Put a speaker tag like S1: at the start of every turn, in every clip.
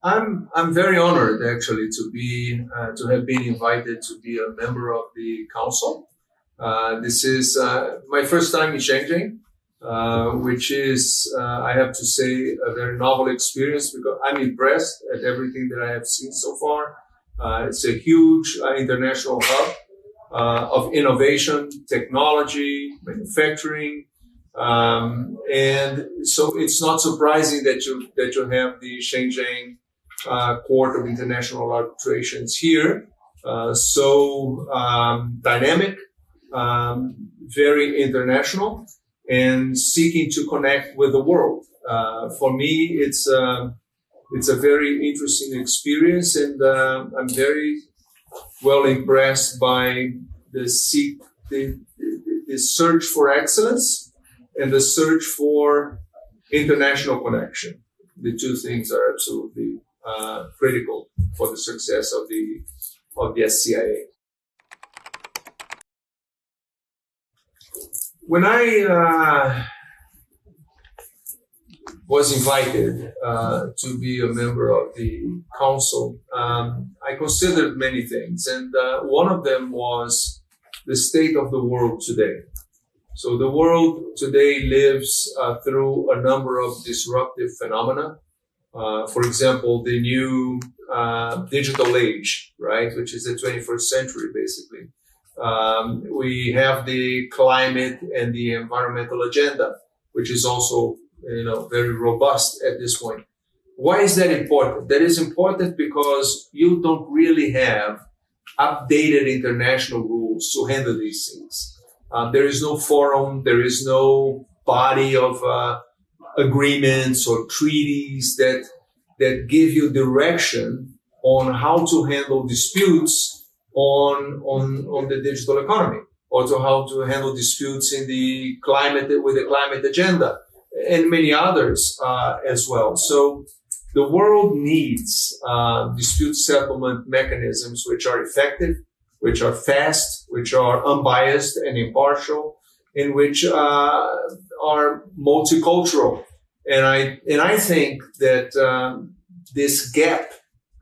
S1: I'm very honored actually to have been invited to be a member of the council. This is my first time in Shenzhen, which is I have to say a very novel experience because I'm impressed at everything that I have seen so far. It's a huge international hub of innovation, technology, manufacturing. And so it's not surprising that you have the Shenzhen Court of International Arbitrations here. So dynamic, very international, and seeking to connect with the world. For me, it's a very interesting experience, and I'm very well impressed by the search for excellence and the search for international connection. The two things are absolutely critical for the success of the SCIA. When I was invited to be a member of the council, I considered many things, and one of them was the state of the world today. So the world today lives through a number of disruptive phenomena. For example, the new digital age, right, which is the 21st century, basically. We have the climate and the environmental agenda, which is also, very robust at this point. Why is that important? That is important because you don't really have updated international rules to handle these things. There is no forum, there is no body of agreements or treaties that give you direction on how to handle disputes on the digital economy, or to how to handle disputes in the climate with the climate agenda, and many others as well. So the world needs dispute settlement mechanisms which are effective, which are fast, which are unbiased and impartial, and which are multicultural. And I think that this gap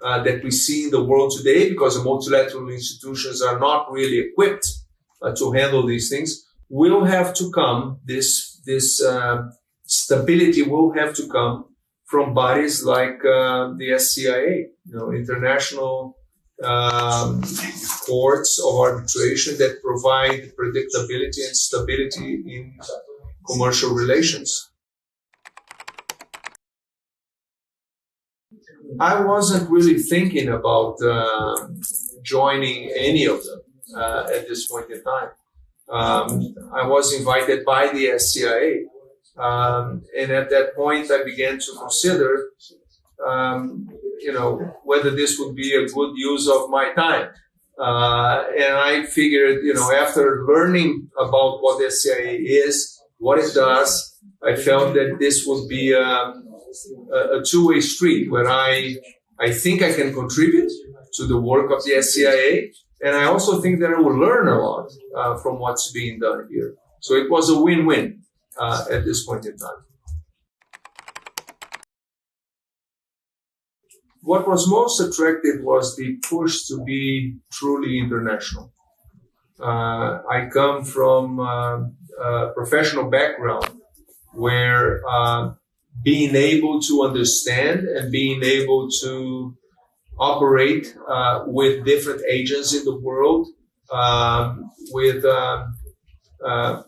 S1: that we see in the world today, because the multilateral institutions are not really equipped to handle these things, will have to come. This stability will have to come from bodies like the SCIA, international courts of arbitration that provide predictability and stability in commercial relations. I wasn't really thinking about joining any of them at this point in time. I was invited by the SCIA, and at that point I began to consider whether this would be a good use of my time. And I figured, after learning about what the SCIA is, what it does, I felt that this would be a two-way street where I think I can contribute to the work of the SCIA, and I also think that I will learn a lot from what's being done here. So it was a win-win at this point in time. What was most attractive was the push to be truly international. I come from a professional background where being able to understand and being able to operate with different agents in the world, with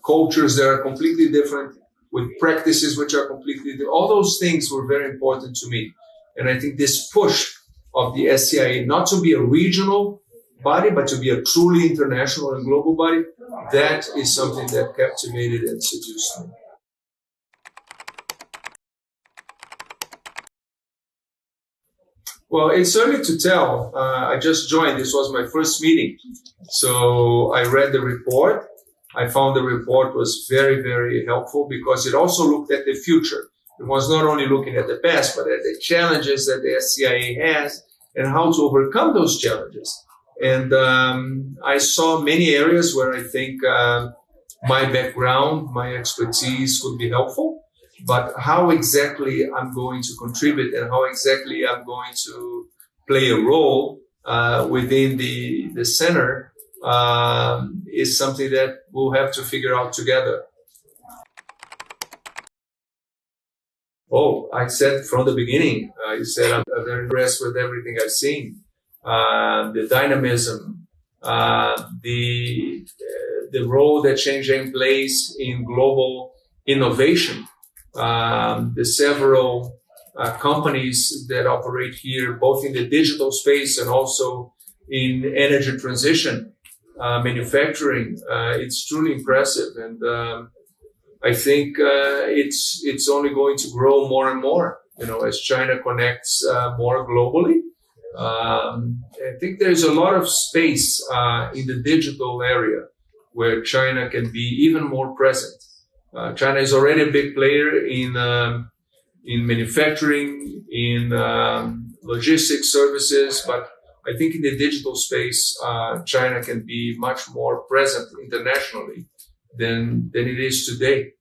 S1: cultures that are completely different, with practices which are completely different. All those things were very important to me. And I think this push of the SCIA not to be a regional body, but to be a truly international and global body, that is something that captivated and seduced me. Well, it's early to tell. I just joined. This was my first meeting. So I read the report. I found the report was very, very helpful because it also looked at the future. It was not only looking at the past, but at the challenges that the SCIA has and how to overcome those challenges. And I saw many areas where I think my background, my expertise would be helpful. but how exactly I'm going to contribute and how exactly I'm going to play a role within the center is something that we'll have to figure out together. Oh, I said from the beginning, you said I'm very impressed with everything I've seen. The dynamism, the role that Shenzhen plays in global innovation, the several companies that operate here, both in the digital space and also in energy transition, manufacturing. It's truly impressive, and I think it's only going to grow more and more. As China connects more globally. I think there's a lot of space in the digital area where China can be even more present. China is already a big player in manufacturing, in logistics services, but I think in the digital space, China can be much more present internationally than it is today.